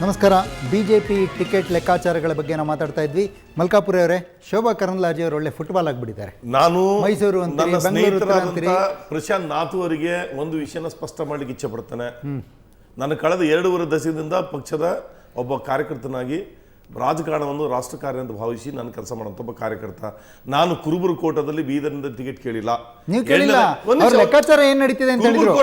ನಮಸ್ಕಾರ. BJP ticket ಲೆಕ್ಕಾಚಾರಗಳ ಬಗ್ಗೆ ನಾವು ಮಾತಾಡ್ತಾ ಇದ್ವಿ. ಮಲ್ಕಾಪುರ ಅವರೇ, ಶೋಭಾ ಕರಂದ್ಲಾಜೆ ಅವರು ಒಳ್ಳೆ ಫುಟ್ಬಾಲ್ ಆಗಿಬಿಟ್ಟಿದ್ದಾರೆ. ನಾನು ಮೈಸೂರು ನನ್ನ ಸ್ನೇಹಿತರಾದಂಥ ಪ್ರಶಾಂತ್ ನಾಥ್ ಅವರಿಗೆ ಒಂದು ವಿಷಯನ ಸ್ಪಷ್ಟ ಮಾಡ್ಲಿಕ್ಕೆ ಇಚ್ಛೆ ಪಡ್ತಾನೆ. ನಾನು ಕಳೆದ 2.5 ದಶಕದಿಂದ ಪಕ್ಷದ ಒಬ್ಬ ಕಾರ್ಯಕರ್ತನಾಗಿ ರಾಜಕಾರಣವನ್ನು ರಾಷ್ಟ್ರ ಕಾರ್ಯ ಅಂತ ಭಾವಿಸಿ ನಾನು ಕೆಲಸ ಮಾಡುವಂತ ಒಬ್ಬ ಕಾರ್ಯಕರ್ತ. ನಾನು ಕುರುಬುರು ಕೋಟದಲ್ಲಿ ಬೀದರ್ನಿಂದ ಟಿಕೆಟ್ ಕೇಳಿಲ್ಲ. ಲೆಕ್ಕಾಚಾರ ಏನ್ ನಡೀತಿದೆ ಅಂತ ಹೇಳಿದ್ರು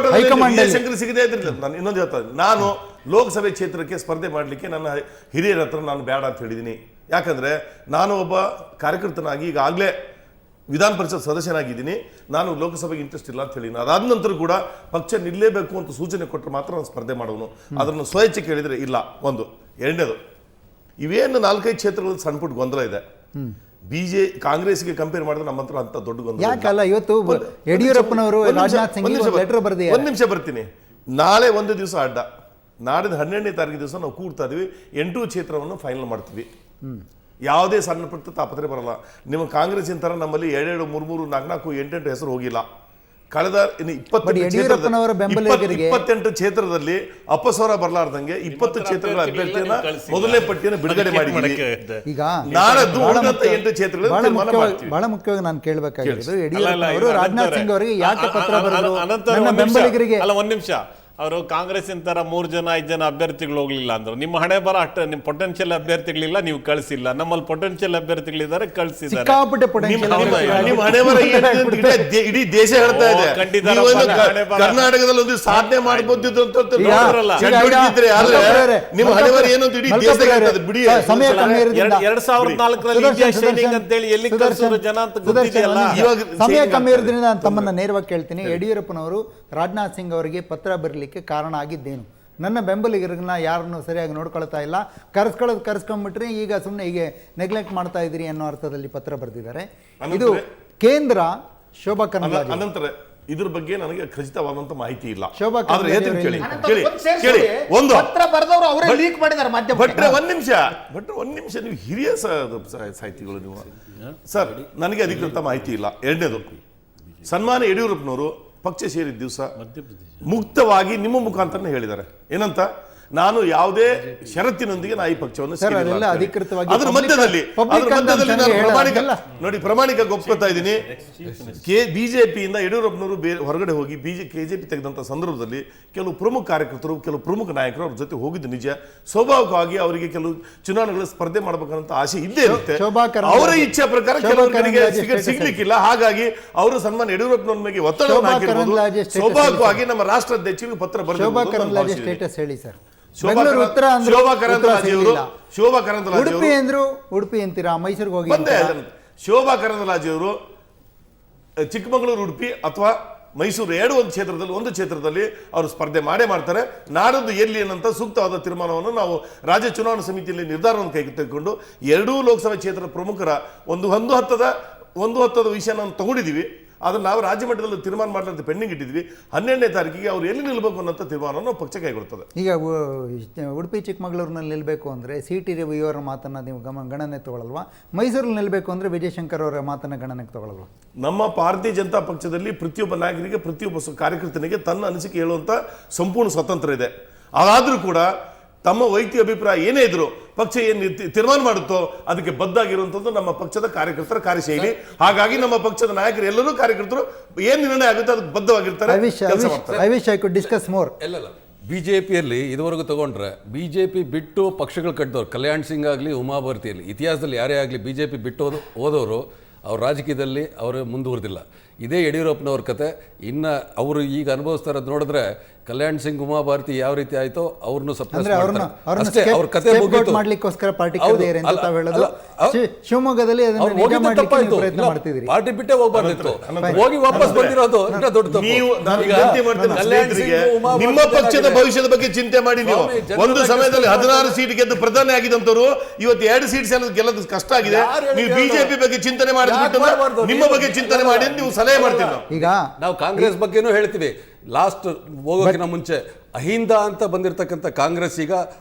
ಶಂಕರ್ ಸಿಗದೇ ಇದ್ರಿಲ್ಲ. ನಾನು ಇನ್ನೊಂದು ಹೇಳ್ತಾ ಇದ್ದೀನಿ, ನಾನು ಲೋಕಸಭೆ ಕ್ಷೇತ್ರಕ್ಕೆ ಸ್ಪರ್ಧೆ ಮಾಡಲಿಕ್ಕೆ ನನ್ನ ಹಿರಿಯರ ಹತ್ರ ನಾನು ಬೇಡ ಅಂತ ಹೇಳಿದ್ದೀನಿ. ಯಾಕಂದ್ರೆ ನಾನು ಒಬ್ಬ ಕಾರ್ಯಕರ್ತನಾಗಿ ಈಗಾಗಲೇ ವಿಧಾನ ಪರಿಷತ್ ಸದಸ್ಯನಾಗಿದ್ದೀನಿ. ನಾನು ಲೋಕಸಭೆಗೆ ಇಂಟ್ರೆಸ್ಟ್ ಇಲ್ಲ ಅಂತ ಹೇಳಿ, ಅದಾದ ನಂತರ ಕೂಡ ಪಕ್ಷ ನಿಲ್ಲೇಬೇಕು ಅಂತ ಸೂಚನೆ ಕೊಟ್ಟರೆ ಮಾತ್ರ ನಾನು ಸ್ಪರ್ಧೆ ಮಾಡೋನು. ಅದನ್ನು ಸ್ವಇಚ್ಛೆ ಕೇಳಿದರೆ ಇಲ್ಲ. ಒಂದು. ಎರಡನೇದು, ಇವೇನು 4-5 ಕ್ಷೇತ್ರಗಳಲ್ಲಿ ಸಣ್ಣ ಪುಟ್ಟ ಗೊಂದಲ ಇದೆ. ಕಾಂಗ್ರೆಸ್ಗೆ ಕಂಪೇರ್ ಮಾಡಿದ್ರೆ ನಮ್ಮ ಹತ್ರ ಅಂತ ದೊಡ್ಡ ಗೊಂದಲ ಯಾಕಲ್ಲ. ಇವತ್ತು ಯಡಿಯೂರಪ್ಪನವರು ಒಂದ್ ನಿಮಿಷ ಬರ್ತೀನಿ. ನಾಳೆ ಒಂದು ದಿವಸ ಅಡ್ಡ, ನಾಡಿದ 12ನೇ ತಾರೀಕು ದಿವಸ ನಾವು ಕೂಡ್ತಾ ಇದೀವಿ. 8 ಕ್ಷೇತ್ರವನ್ನು ಫೈನಲ್ ಮಾಡ್ತೀವಿ. ಯಾವುದೇ ಸಣ್ಣ ಪುಟ್ಟ ತಾಪತ್ರೆ ಬರಲ್ಲ. ನಿಮ್ಮ ಕಾಂಗ್ರೆಸ್ಸಿನ ತರ ನಮ್ಮಲ್ಲಿ 2-2, 3-3, 4-4, 8-8 ಹೆಸರು ಹೋಗಿಲ್ಲ. ಕಳೆದ 28 ಕ್ಷೇತ್ರದಲ್ಲಿ ಅಪಸ್ವರ ಬರಲಾರ್ದಂಗೆ 20 ಕ್ಷೇತ್ರಗಳ ಅಭ್ಯರ್ಥಿಯನ್ನ ಮೊದಲನೇ ಪಟ್ಟಿಯನ್ನು ಬಿಡುಗಡೆ ಮಾಡಿದ್ದೀವಿ. ಈಗ ನಾಳೆ 8 ಕ್ಷೇತ್ರಗಳಲ್ಲಿ ಬಹಳ ಮುಖ್ಯವಾಗಿ ನಾನು ಕೇಳಬೇಕಾಗಿರೋದು, ಯಡಿಯೂರಪ್ಪ ಅವರು ರಾಜನಾಥ್ ಸಿಂಗ್ ಅವರಿಗೆ ಯಾಕೆ ಪತ್ರ ಬರೆದರು? ನನ್ನ ಬೆಂಬಲಿಗರಿಗೆ ಒಂದ್ ನಿಮಿಷ, ಅವರು ಕಾಂಗ್ರೆಸ್ ತರ 3 ಜನ 5 ಜನ ಅಭ್ಯರ್ಥಿಗಳು ಹೋಗ್ಲಿಲ್ಲ ಅಂದ್ರು. ನಿಮ್ಮ ಹಣೆ ಬರ ಅಷ್ಟ. ನಿಮ್ ಪೊಟೆನ್ಶಿಯಲ್ ಅಭ್ಯರ್ಥಿಗಳಿಲ್ಲ, ನೀವು ಕಳಿಸಿಲ್ಲ. ನಮ್ಮಲ್ಲಿ ಪೊಟೆನ್ಶಿಯಲ್ ಅಭ್ಯರ್ಥಿಗಳಿದ್ದಾರೆ, ಕಳಿಸಿದ್ದಾರೆ. ಇಡೀ ದೇಶ ಹೇಳ್ತಾ ಇದೆ. ಕರ್ನಾಟಕದಲ್ಲಿ ಒಂದು ಸಾಧನೆ ಮಾಡಬಹುದಿತ್ತು ಅಂತ ನಿಮ್ಮ ಹಣೆ ಬರ ಏನು ಅಂತ ಇಡೀ ದೇಶ ಹೇಳ್ತದೆ. ಬಿಡಿ. 2004 ಅಂತೇಳಿ ಎಲ್ಲಿ ಕಳಿಸಿದ್ರು ಜನ ಅಂತ ಗೊತ್ತಿದೆಯಲ್ಲ. ಸಮಯ ಕಮ್ಮಿ ಇರೋದ್ರಿಂದ ನಾನು ತಮ್ಮನ್ನ ನೇರವಾಗಿ ಕೇಳ್ತೀನಿ. ಯಡಿಯೂರಪ್ಪನವರು ರಾಜನಾಥ್ ಸಿಂಗ್ ಅವರಿಗೆ ಪತ್ರ ಬರಲಿಕ್ಕೆ ಕಾರಣ ಆಗಿದ್ದೇನು? ನನ್ನ ಬೆಂಬಲಿಗರನ್ನ ಯಾರನ್ನು ಸರಿಯಾಗಿ ನೋಡ್ಕೊಳ್ತಾ ಇಲ್ಲ, ಕರೆಸ್ಕೊಂಡ್ಬಿಟ್ರಿ, ಈಗ ಸುಮ್ಮನೆ ಹೀಗೆ ನೆಗ್ಲೆಕ್ಟ್ ಮಾಡ್ತಾ ಇದ್ದೀರಿ ಅನ್ನೋ ಅರ್ಥದಲ್ಲಿ ಪತ್ರ ಬರೆದಿದ್ದಾರೆ. ಇದು ಕೇಂದ್ರ ಶೋಭಾ ಕರಂದ್ಲಾಜೆ. ಅನಂತರ ಇದ್ರ ಬಗ್ಗೆ ನನಗೆ ಖಚಿತವಾದಂತ ಮಾಹಿತಿ ಇಲ್ಲ. ಶೋಭಾ ಒಂದ್ ನಿಮಿಷ, ನೀವು ಹಿರಿಯ ಸಾಹಿತಿಗಳು ನೀವು ಸರ್, ನನಗೆ ಅಧಿಕೃತ ಮಾಹಿತಿ ಇಲ್ಲ. ಎರಡನೇದು, ಸನ್ಮಾನ್ಯ ಯಡಿಯೂರಪ್ಪನವರು ಪಕ್ಷ ಸೇರಿದ ದಿವಸ ಮುಕ್ತವಾಗಿ ನಿಮ್ಮ ಮುಖಾಂತರ ಹೇಳಿದ್ದಾರೆ. ಏನಂತ? ನಾನು ಯಾವುದೇ ಷರತ್ತಿನೊಂದಿಗೆ ನಾ ಈ ಪಕ್ಷವನ್ನು ಅದ್ರ ಮಧ್ಯದಲ್ಲಿ ನೋಡಿ ಪ್ರಾಮಾಣಿಕ ಒಪ್ಕೊತಾ ಇದ್ದೀನಿ. ಬಿಜೆಪಿಯಿಂದ ಯಡಿಯೂರಪ್ಪನವರು ಹೊರಗಡೆ ಹೋಗಿ ಕೆಜೆಪಿ ತೆಗೆದಂತ ಸಂದರ್ಭದಲ್ಲಿ ಕೆಲವು ಪ್ರಮುಖ ಕಾರ್ಯಕರ್ತರು, ಕೆಲವು ಪ್ರಮುಖ ನಾಯಕರು ಅವ್ರ ಜೊತೆ ಹೋಗಿದ್ದು ನಿಜ. ಸ್ವಾಭಾವಿಕವಾಗಿ ಅವರಿಗೆ ಕೆಲವು ಚುನಾವಣೆಗಳ ಸ್ಪರ್ಧೆ ಮಾಡಬೇಕಂತ ಆಸೆ ಇದ್ದೇ ಇರುತ್ತೆ. ಅವರ ಇಚ್ಛೆ ಪ್ರಕಾರ ಕೆಲವರಿಗೆ ಟಿಕೆಟ್ ಸಿಗ್ಲಿಕ್ಕಿಲ್ಲ. ಹಾಗಾಗಿ ಅವರು ಸನ್ಮಾನ ಯಡಿಯೂರಪ್ಪನವ್ರ ಮೇಲೆ ಒತ್ತಡವನ್ನು ಹಾಕಿರಬಹುದು. ಸ್ವಾಭಾವಿಕವಾಗಿ ನಮ್ಮ ರಾಷ್ಟ್ರಾಧ್ಯಕ್ಷರಿಗೆ ಪತ್ರ ಬರೆದಿದ್ದಾರೆ. ಉಡುಪಿ ಅಂತೀರಾ, ಮೈಸೂರಿಗೆ ಹೋಗಿ ಶೋಭಾ ಕರಂದ್ಲಾಜೆ ಅವರು ಚಿಕ್ಕಮಗಳೂರು, ಉಡುಪಿ ಅಥವಾ ಮೈಸೂರು ಒಂದು ಕ್ಷೇತ್ರದಲ್ಲಿ ಅವರು ಸ್ಪರ್ಧೆ ಮಾಡ್ತಾರೆ. ನಾಡದ್ದು ಎಲ್ಲಿ ಏನಂತ ಸೂಕ್ತವಾದ ತೀರ್ಮಾನವನ್ನು ನಾವು ರಾಜ್ಯ ಚುನಾವಣಾ ಸಮಿತಿಯಲ್ಲಿ ನಿರ್ಧಾರವನ್ನು ತೆಗೆದುಕೊಂಡು 2 ಲೋಕಸಭಾ ಕ್ಷೇತ್ರದ ಪ್ರಮುಖರ ಒಂದು ಹಂತದ ವಿಷಯ ನಾವು ತಗೊಂಡಿದ್ದೀವಿ. ಅದನ್ನು ನಾವು ರಾಜ್ಯ ಮಟ್ಟದಲ್ಲಿ ತೀರ್ಮಾನ ಮಾಡಲಿಕ್ಕೆ ಪೆಂಡಿಂಗ್ ಇಟ್ಟಿದ್ವಿ. 12ನೇ ತಾರೀಕಿಗೆ ಅವ್ರು ಎಲ್ಲಿ ನಿಲ್ಬೇಕು ಅನ್ನೋ ತೀರ್ಮಾನವನ್ನು ಪಕ್ಷ ಕೈಗೊಳ್ಳುತ್ತದೆ. ಈಗ ಉಡುಪಿ ಚಿಕ್ಕಮಗಳೂರಿನಲ್ಲಿ ನಿಲ್ಬೇಕು ಅಂದರೆ CT ರವಿ ಅವರ ಮಾತನ್ನು ನೀವು ಗಣನೆಗೆ ತಗೊಳ್ಳಲ್ವಾ? ಮೈಸೂರಲ್ಲಿ ನಿಲ್ಬೇಕು ಅಂದರೆ ವಿಜಯಶಂಕರ್ ಅವರ ಮಾತನ್ನು ಗಣನೆಗೆ ತಗೊಳ್ಳಲ್ವಾ? ನಮ್ಮ ಭಾರತೀಯ ಜನತಾ ಪಕ್ಷದಲ್ಲಿ ಪ್ರತಿಯೊಬ್ಬ ನಾಯಕರಿಗೆ, ಪ್ರತಿಯೊಬ್ಬ ಕಾರ್ಯಕರ್ತನಿಗೆ ತನ್ನ ಅನಿಸಿಕೆ ಹೇಳುವಂತ ಸಂಪೂರ್ಣ ಸ್ವತಂತ್ರ ಇದೆ. ಅದಾದ್ರೂ ಕೂಡ ತಮ್ಮ ವೈಯಕ್ತಿಕ ಅಭಿಪ್ರಾಯ ಏನೇ ಇದ್ರು ಪಕ್ಷ ಏನು ತೀರ್ಮಾನ ಮಾಡುತ್ತೋ ಅದಕ್ಕೆ ಬದ್ಧಾಗಿರುವಂಥದ್ದು ನಮ್ಮ ಪಕ್ಷದ ಕಾರ್ಯಕರ್ತರ ಕಾರ್ಯಶೈಲಿ. ಹಾಗಾಗಿ ನಮ್ಮ ಪಕ್ಷದ ನಾಯಕರು ಎಲ್ಲರೂ ಕಾರ್ಯಕರ್ತರು ಏನು ನಿರ್ಣಯ ಆಗುತ್ತೆ ಅದಕ್ಕೆ ಬದ್ಧವಾಗಿರ್ತಾರೆ. ಬಿಜೆಪಿಯಲ್ಲಿ ಇದುವರೆಗೂ ತಗೊಂಡ್ರೆ ಬಿಜೆಪಿ ಬಿಟ್ಟು ಪಕ್ಷಗಳು ಕಟ್ಟಿದವ್ರು ಕಲ್ಯಾಣ್ ಸಿಂಗ್ ಆಗಲಿ, ಉಮಾ ಭಾರತಿಯಲ್ಲಿ ಇತಿಹಾಸದಲ್ಲಿ ಯಾರೇ ಆಗಲಿ ಬಿಜೆಪಿ ಬಿಟ್ಟು ಹೋದವರು ಅವ್ರ ರಾಜಕೀಯದಲ್ಲಿ ಅವರು ಮುಂದುವರೆದಿಲ್ಲ. ಇದೇ ಯಡಿಯೂರಪ್ಪನವ್ರ ಕತೆ. ಇನ್ನು ಅವರು ಈಗ ಅನುಭವಿಸ್ತಾ ಇರೋದು ನೋಡಿದ್ರೆ ಕಲ್ಯಾಣ್ ಸಿಂಗ್, ಉಮಾ ಭಾರತಿ ಯಾವ ರೀತಿ ಆಯ್ತೋ ಅವ್ರನ್ನು ಅಷ್ಟೇ. ಅವ್ರ ಕತೆ ಮಾಡ್ಲಿಕ್ಕೋಸ್ಕರ ಪಾರ್ಟಿ ಶಿವಮೊಗ್ಗದಲ್ಲಿ ಪಾರ್ಟಿ ಬಿಟ್ಟೇ ಹೋಗ್ಬಾರ್ದಿತ್ತು, ಹೋಗಿ ವಾಪಸ್ ಬಂದಿರೋದು ದೊಡ್ಡ ತಪ್ಪು. ನಿಮ್ಮ ಪಕ್ಷದ ಭವಿಷ್ಯದ ಬಗ್ಗೆ ಚಿಂತೆ ಮಾಡಿ ನೀವು ಒಂದು ಸಮಯದಲ್ಲಿ 16 ಸೀಟ್ ಗೆದ್ದು ಪ್ರಧಾನಿ ಆಗಿದಂತವರು ಇವತ್ತು 2 ಸೀಟ್ ಗೆಲ್ಲೋದು ಕಷ್ಟ ಆಗಿದೆ. ನೀವು ಬಿಜೆಪಿ ಬಗ್ಗೆ ಚಿಂತನೆ ಮಾಡಿದ್ಬಿಟ್ಟು ನಿಮ್ಮ ಬಗ್ಗೆ ಚಿಂತನೆ ಮಾಡಿ ನೀವು ಸಲಹೆ ಮಾಡ್ತೀವಿ. ಈಗ ನಾವು ಕಾಂಗ್ರೆಸ್ ಬಗ್ಗೆನೂ ಹೇಳ್ತೀವಿ. ಲಾಸ್ಟ್ ಹೋಗೋಕಿನ ಮುಂಚೆ ಅಹಿಂದ ಅಂತ ಬಂದಿರತಕ್ಕಂಥ ಕಾಂಗ್ರೆಸ್ ಈಗ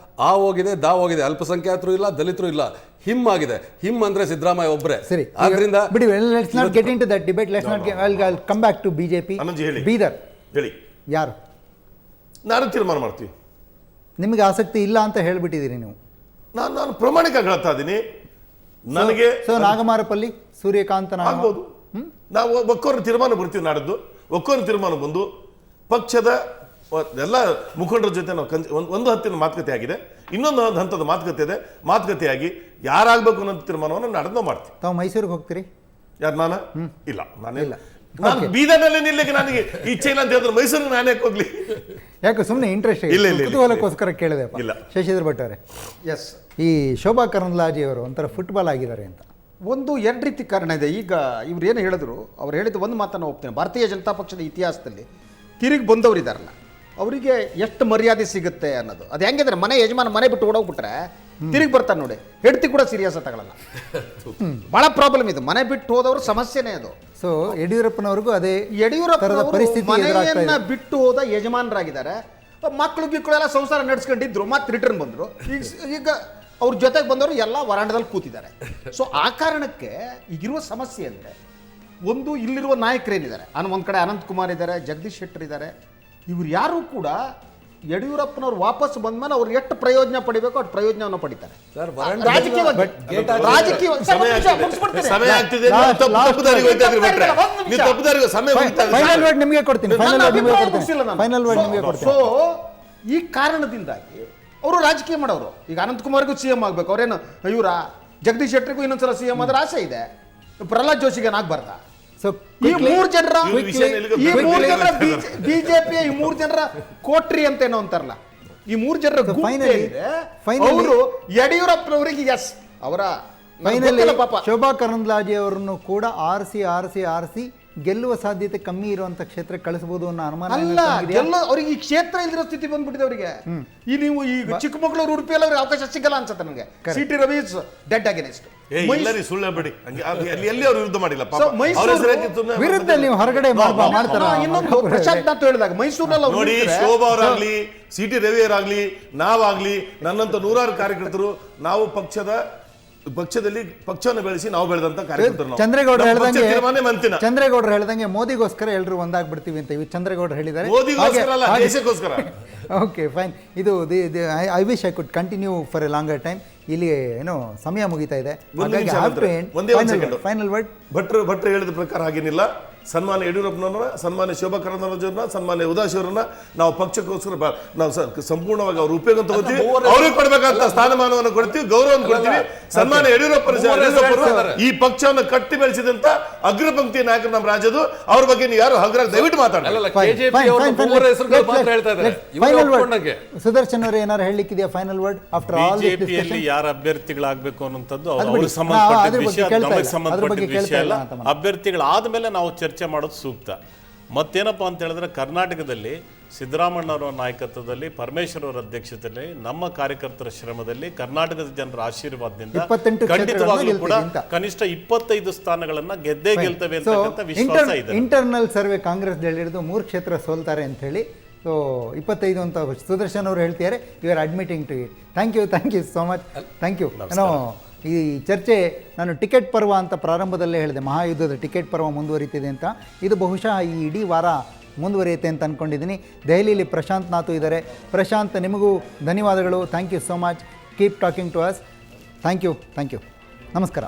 ಆ ಹೋಗಿದೆ, ದಾ ಹೋಗಿದೆ. ಅಲ್ಪಸಂಖ್ಯಾತರು ಇಲ್ಲ, ದಲಿತರು ಇಲ್ಲ, ಹಿಮ್ ಆಗಿದೆ. ಹಿಮ್ ಅಂದ್ರೆ ಸಿದ್ದರಾಮಯ್ಯ ಒಬ್ಬರೇ. ಆದ್ರಿಂದ ಬಿಡಿ, let's not get into that debate. Let's not I'll come back to BJP. Bidar ಹೇಳಿ, ಯಾರು ನಾನು ತೀರ್ಮಾನ ಮಾಡ್ತೀವಿ. ನಿಮಗೆ ಆಸಕ್ತಿ ಇಲ್ಲ ಅಂತ ಹೇಳ್ಬಿಟ್ಟಿದ್ದೀರಿ ನೀವು. ನಾನು ಪ್ರಾಮಾಣಿಕ ಹೇಳ್ತಾ ಇದ್ದೀನಿ. ನನಗೆ ಸೊ ನಾಗಮಾರಪಲ್ಲಿ ಸೂರ್ಯಕಾಂತ ಆಗ್ಬೋದು. ನಾವು ಒಕ್ಕೋರ ತೀರ್ಮಾನ ಬರ್ತೀವಿ ನಾಡದ್ದು. ಒಕ್ಕೋರ ತೀರ್ಮಾನ ಬಂದು ಪಕ್ಷದ ಎಲ್ಲ ಮುಖಂಡರ ಜೊತೆ ನಾವು ಒಂದು ಹತ್ತಿನ ಮಾತುಕತೆ ಆಗಿದೆ, ಇನ್ನೊಂದು ಹಂತದ ಮಾತುಕತೆ ಇದೆ. ಮಾತುಕತೆಯಾಗಿ ಯಾರಾಗಬೇಕು ಅನ್ನೋ ತೀರ್ಮಾನವನ್ನು ನಾಡದ್ದು ಮಾಡ್ತೀವಿ. ತಾವು ಮೈಸೂರಿಗೆ ಹೋಗ್ತೀರಿ? ಯಾರು ನಾನು? ಇಲ್ಲ, ನಾನೇ ಇಲ್ಲ. ನಾನು ಬೀದರ್ನಲ್ಲಿ ನಿಲ್ಲಕ್ಕೆ ನನಗೆ ಇಚ್ಛೆ ಇಲ್ಲ ಅಂತ ಹೇಳಿದ್ರೆ ಮೈಸೂರಿಗೆ ನಾನೇ ಹೋಗ್ಲಿ. ಯಾಕೆ ಸುಮ್ಮನೆ ಇಂಟ್ರೆಸ್ಟ್ ಇಲ್ಲ, ಇಲ್ಲ. ಕುತೂಹಲಕ್ಕೋಸ್ಕರ ಕೇಳಿದೆಪ್ಪ. ಇಲ್ಲ. ಶಶಿಧರ್ ಭಟ್ ಅವರೇ, ಎಸ್, ಈ ಶೋಭಾ ಕರಂದ್ಲಾಜೆ ಅವರು ಒಂಥರ ಫುಟ್ಬಾಲ್ ಆಗಿದ್ದಾರೆ ಅಂತ. ಒಂದು ಎರಡು ರೀತಿ ಕಾರಣ ಇದೆ. ಈಗ ಇವ್ರು ಏನು ಹೇಳಿದ್ರು, ಅವ್ರು ಹೇಳಿದ ಒಂದು ಮಾತನ್ನು ಒಪ್ತೇನೆ. ಭಾರತೀಯ ಜನತಾ ಪಕ್ಷದ ಇತಿಹಾಸದಲ್ಲಿ ತಿರುಗಿ ಬಂದವರು ಇದಾರಲ್ಲ, ಅವರಿಗೆ ಎಷ್ಟು ಮರ್ಯಾದೆ ಸಿಗುತ್ತೆ ಅನ್ನೋದು. ಅದು ಹೆಂಗಿದ್ರೆ ಮನೆ ಯಜಮಾನ ಮನೆ ಬಿಟ್ಟು ಓಡೋಗ್ಬಿಟ್ರೆ ತಿರುಗಿ ಬರ್ತಾರೆ ನೋಡಿ, ಹೆಂಡತಿ ಕೂಡ ಸೀರಿಯಸ್ ತಗೊಳ್ಳಲ್ಲ. ಬಹಳ ಪ್ರಾಬ್ಲಮ್ ಇದು. ಮನೆ ಬಿಟ್ಟು ಹೋದವ್ರ ಸಮಸ್ಯೆನೇ ಅದು. ಸೊ ಯಡಿಯೂರಪ್ಪನವ್ರಿಗೂ ಅದೇ ಯಡಿಯೂರಪ್ಪನವರು ಪರಿಸ್ಥಿತಿ ಎದುರಾಗ್ತಾ ಮನೆಯನ್ನ ಇದೆ. ಬಿಟ್ಟು ಹೋದ ಯಜಮಾನರಾಗಿದ್ದಾರೆ. ಮಕ್ಕಳು ಗಿಕ್ಕಳೆಲ್ಲ ಸಂಸಾರ ನಡೆಸ್ಕೊಂಡಿದ್ರು, ಮತ್ತೆ ರಿಟರ್ನ್ ಬಂದರು. ಈಗ ಅವ್ರ ಜೊತೆಗೆ ಬಂದವರು ಎಲ್ಲ ವರಾಂಡದಲ್ಲಿ ಕೂತಿದ್ದಾರೆ. ಸೊ ಆ ಕಾರಣಕ್ಕೆ ಈಗಿರುವ ಸಮಸ್ಯೆ ಅಂದರೆ, ಒಂದು ಇಲ್ಲಿರುವ ನಾಯಕರೇನಿದ್ದಾರೆ, ಒಂದು ಕಡೆ ಅನಂತ್ ಕುಮಾರ್ ಇದ್ದಾರೆ, ಜಗದೀಶ್ ಶೆಟ್ಟರ್ ಇದ್ದಾರೆ. ಇವ್ರು ಯಾರು ಕೂಡ ಯಡಿಯೂರಪ್ಪನವ್ರು ವಾಪಸ್ ಬಂದ್ಮೇಲೆ ಅವ್ರು ಎಷ್ಟು ಪ್ರಯೋಜನ ಪಡಿಬೇಕು ಅಷ್ಟು ಪ್ರಯೋಜನವನ್ನು ಪಡಿತಾರೆ. ಸಮಯ ಆಗ್ತಿದೆ. ತಪ್ಪು ದಾರಿಗೆ ಹೋಗ್ತಾ ಇದ್ರಿ ಬಿಟ್ರೆ ನೀವು ತಪ್ಪು ದಾರಿಗೆ ಸಮಯ ಹೋಗ್ತಾ ಇದೆ. ಫೈನಲ್ ವರ್ಡ್ ನಿಮಗೆ ಕೊಡ್ತೀನಿ. ಫೈನಲ್ ವರ್ಡ್ ನಿಮಗೆ ಕೊಡ್ತೀನಿ. ಸೊ ಈ ಕಾರಣದಿಂದಾಗಿ ಅವರು ರಾಜಕೀಯ ಮಾಡೋರು. ಈಗ ಅನಂತ್ ಕುಮಾರ್ಗೂ ಸಿಎಂ ಆಗ್ಬೇಕು, ಅವ್ರೇನು ಇವರ ಜಗದೀಶ್ ಶೆಟ್ಟರಿಗೂ ಇನ್ನೊಂದ್ಸಲ ಸಿಎಂ ಆದ್ರೆ ಆಸೆ ಇದೆ. ಪ್ರಹ್ಲಾದ್ ಜೋಶಿಗೆ ಏನಾಗಬಾರ್ದ? ಸೊ ಈ ಮೂರು ಜನರ quickly- ಬಿಜೆಪಿಯ ಈ ಮೂರು ಜನರ ಕೋಟ್ರಿ ಅಂತ ಏನೋ ಅಂತಾರಲ್ಲ, ಈ ಮೂರು ಜನರ finally- ಅವರು ಯಡಿಯೂರಪ್ಪನವರಿಗೆ ಎಸ್ ಅವರ ಫೈನಲಿ ಪಾಪ ಶೋಭಾ ಕರಂದ್ಲಾಜೆ ಅವರನ್ನು ಕೂಡ ಆರಿಸಿ ಗೆಲ್ಲುವ ಸಾಧ್ಯತೆ ಕಮ್ಮಿ ಇರುವಂತ ಕ್ಷೇತ್ರಕ್ಕೆ ಕಳಿಸಬಹುದು ಅನ್ನೋ ಅನುಮಾನ ಅಲ್ಲ, ಅವ್ರಿಗೆ ಈ ಕ್ಷೇತ್ರ ಇಲ್ದಿರೋ ಸ್ಥಿತಿ ಬಂದ್ಬಿಟ್ಟಿದೆ ಅವರಿಗೆ. ಈ ನೀವು ಈಗ ಚಿಕ್ಕಮಗಳೂರು ಉಡುಪಿಯಲ್ಲಿ ಅವ್ರಿಗೆ ಅವಕಾಶ ಸಿಗಲ್ಲ ಅನ್ಸುತ್ತೆ ನನಗೆ. CT Ravi is dead against. ಎಲ್ಲರಿ ಸುಳ್ಳು ಬಿಡಿ. ಎಲ್ಲಿ ಅವ್ರು ವಿರುದ್ಧ ಮಾಡಿಲ್ಲ ಪಾಪ. So, ಮೈಸೂರು ಅವ್ರ ಹೆಸರಕ್ಕೆ ಸುಮ್ನೆ ವಿರುದ್ಧ ನೀವು ಹೊರಗಡೆ ಮಾಡ್ತಾರ. ಇನ್ನೊಂದು ಪ್ರಶಾಂತ್ ಅಂತ ಹೇಳಿದಾಗ ಮೈಸೂರಲ್ಲಿ ಅವ್ರು ನೋಡಿ, ನಿಂತ್ರೆ- ಶೋಭಾ ಅವರಾಗ್ಲಿ, ಸಿಟಿ ರವಿಯವರಾಗ್ಲಿ, ನಾವಾಗ್ಲಿ, ನನ್ನಂತ ನೂರಾರು ಕಾರ್ಯಕರ್ತರು, ನಾವು ಪಕ್ಷದಲ್ಲಿ ಪಕ್ಷವನ್ನು ಬೆಳೆಸಿ ನಾವು ಬೆಳೆದಂತ ಕಾರ್ಯಕರ್ತರು ನಾವು. ಚಂದ್ರೇಗೌಡರು ನಮ್ಮ ಪಕ್ಷ ಹೇಳ್ದಂಗೆ ತೀರ್ಮಾನ ಮಂತಿನ. ಚಂದ್ರೇಗೌಡರು ಹೇಳ್ದಂಗೆ ಮೋದಿಗೋಸ್ಕರ ಎಲ್ಲರೂ ಒಂದಾಗ್ಬಿಡ್ತೀವಿ ಅಂತ ಚಂದ್ರೇಗೌಡರು ಹೇಳಿದ್ದಾರೆ. ಮೋದಿಗೋಸ್ಕರ ಅಲ್ಲ, ದೇಶಕ್ಕೋಸ್ಕರ. Okay fine. ಇದು I wish I could continue for a longer time. ಇಲ್ಲಿ ಏನೋ ಸಮಯ ಮುಗಿತಾ ಇದೆ. Final word. ಭಟ್ರು ಹೇಳಿದ ಪ್ರಕಾರ ಹಾಗೇನಿಲ್ಲ. ಸನ್ಮಾನ್ಯ ಯಡಿಯೂರಪ್ಪನವ್ರನ್ನ, ಸನ್ಮಾನ್ಯ ಶೋಭಾ ಕರಂದ್ಲಾಜೆಯವ್ರನ್ನ, ಸನ್ಮಾನ್ಯ ಉದಾಶಿಯವರನ್ನ ನಾವು ಪಕ್ಷಕ್ಕೋಸ್ಕರ ನಾವು ಸಂಪೂರ್ಣವಾಗಿ ಅವ್ರ ಉಪಯೋಗ ತಗೋತೀವಿ. ಅವ್ರಿಗೆ ಕೊಡ್ಬೇಕಂತ ಸ್ಥಾನಮಾನವನ್ನು ಕೊಡ್ತೀವಿ, ಗೌರವವನ್ನು ಕೊಡ್ತೀವಿ. ಸನ್ಮಾನ್ಯ ಯಡಿಯೂರಪ್ಪರು ಈ ಪಕ್ಷವನ್ನು ಕಟ್ಟಿ ಬೆಳೆಸಿದಂತ ಅಗ್ರಪಂಕ್ತಿ ನಾಯಕರು ನಮ್ಮ ರಾಜ್ಯದ. ಅವ್ರ ಬಗ್ಗೆ ನೀವು ಯಾರು ಹಗರ ದಯವಿಟ್ಟು ಮಾತಾಡಲ್ಲ. ಸುದರ್ಶನ್ ಅವರು ಏನಾರು ಹೇಳಲಿಕ್ಕಿದೆಯಾ final word after all this ಬಿಜೆಪಿಯಲ್ಲಿ ಯಾರು ಅಭ್ಯರ್ಥಿಗಳಾಗಬೇಕು ಅನ್ನೋಂಥದ್ದು ಅದ್ರ ಅವ್ರಿಗೆ ಬಗ್ಗೆ ಸಂಬಂಧಪಟ್ಟ ವಿಷಯ, ಕೇಳ್ತಾ ನಮಗೆ ಇಲ್ಲ. ಸಂಬಂಧಪಟ್ಟ ವಿಷಯ ಅಲ್ಲ. ಅದ್ರ ಬಗ್ಗೆ ಅಭ್ಯರ್ಥಿಗಳಾದ್ಮೇಲೆ ನಾವು ಚರ್ಚೆ ಮಾಡೋದು ಸೂಕ್ತ. ಮತ್ತೇನಪ್ಪ ಅಂತ ಹೇಳಿದ್ರೆ, ಕರ್ನಾಟಕದಲ್ಲಿ ಸಿದ್ದರಾಮಣ್ಣವರ ನಾಯಕತ್ವದಲ್ಲಿ, ಪರಮೇಶ್ವರ್ ಅವರ ಅಧ್ಯಕ್ಷತೆಯಲ್ಲಿ, ನಮ್ಮ ಕಾರ್ಯಕರ್ತರ ಶ್ರಮದಲ್ಲಿ, ಕರ್ನಾಟಕದ ಜನರ ಆಶೀರ್ವಾದದಿಂದ 28 ಖಂಡಿತವಾಗ್ಲೂ ಕೂಡ ಅಂತ. ಕನಿಷ್ಠ 25 ಸ್ಥಾನಗಳನ್ನ ಗೆದ್ದೇ ಗೆಲ್ತವೆ ಅಂತಕ್ಕಂಥ ವಿಶ್ವಾಸ ಇದೆ. ಇಂಟರ್ನಲ್ ಸರ್ವೆ ಕಾಂಗ್ರೆಸ್ ಹೇಳಿರೋದು 3 ಕ್ಷೇತ್ರ ಸೋಲ್ತಾರೆ ಅಂತ ಹೇಳಿ. ಸೊ 25 ಅಂತ ಸುದರ್ಶನ್ ಅವರು ಹೇಳ್ತಿದ್ದಾರೆ. You are admitting to it. Thank you so much. Thank you. ಈ ಚರ್ಚೆ ನಾನು ಟಿಕೆಟ್ ಪರ್ವ ಅಂತ ಪ್ರಾರಂಭದಲ್ಲೇ ಹೇಳಿದೆ, ಮಹಾಯುದ್ಧದ ಟಿಕೆಟ್ ಪರ್ವ ಮುಂದುವರಿತಿದೆ ಅಂತ. ಇದು ಬಹುಶಃ ಈ ಇಡೀ ವಾರ ಮುಂದುವರಿಯುತ್ತೆ ಅಂತ ಅಂದ್ಕೊಂಡಿದ್ದೀನಿ. ದೆಹಲಿಯಲ್ಲಿ ಪ್ರಶಾಂತ್ ನಾತು ಇದ್ದಾರೆ. ಪ್ರಶಾಂತ್, ನಿಮಗೂ ಧನ್ಯವಾದಗಳು. Thank you so much. Keep talking to us. Thank you. ನಮಸ್ಕಾರ.